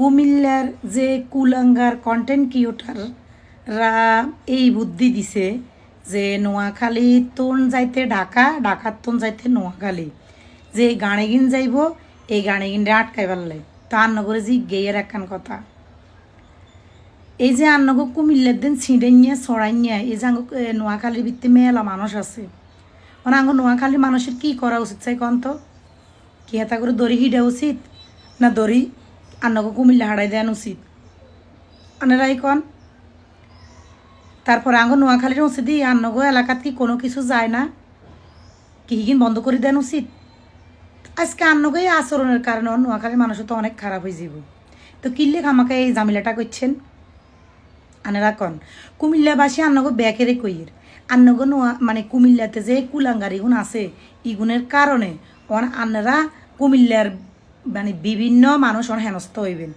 কুমিল্লার যে কুলাঙ্গার কন্টেন্ট ক্রিয়েটররা এই বুদ্ধি দিছে যে নোয়াখালী তোন যাইতে ঢাকা, ঢাকার তোন যাইতে নোয়াখালী, যে গানে গিন যাইব এই গানে গিনটা আটকাই পারলে তার নগরে যে গেয়ের একখান কথা। এই যে আন্নগ কুমিল্লার দিন ছিঁড়েনিয়া ছড়াইনিয়া এই যে নোয়াখালীর ভিত্তি মেলা মানুষ আছে, মানে আঙ্গ নোয়াখালীর মানুষের কি করা উচিত চাই কন তো? কি এটা করে দড়ি হিডা উচিত না দড়ি আন্নগ কুমিল্লা হারাই দেন উচিত? আনেরাই কন। তারপর আঙ্গ নোয়াখালীর উচিত আন্নগ এলাকাত কি কোনো কিছু যায় না, কি হিগিন বন্ধ করে দেন উচিত? আজকে আন্নগ এই আচরণের কারণে নোয়াখালীর মানুষ তো অনেক খারাপ হয়ে যাব। তো কিল্লে আমাকে এই জামিলাটা করছেন আনেরা কন। কুমিল্লাবাসী আন্নগ ব্যাকেরে কইয়ের আন্নগ মানে কুমিল্লাতে যে কুলাঙ্গার ইগুন আছে ইগুনের কারণে আন্নারা কুমিল্লার মানে বিভিন্ন মানুষ হেনস্থ হইবেন।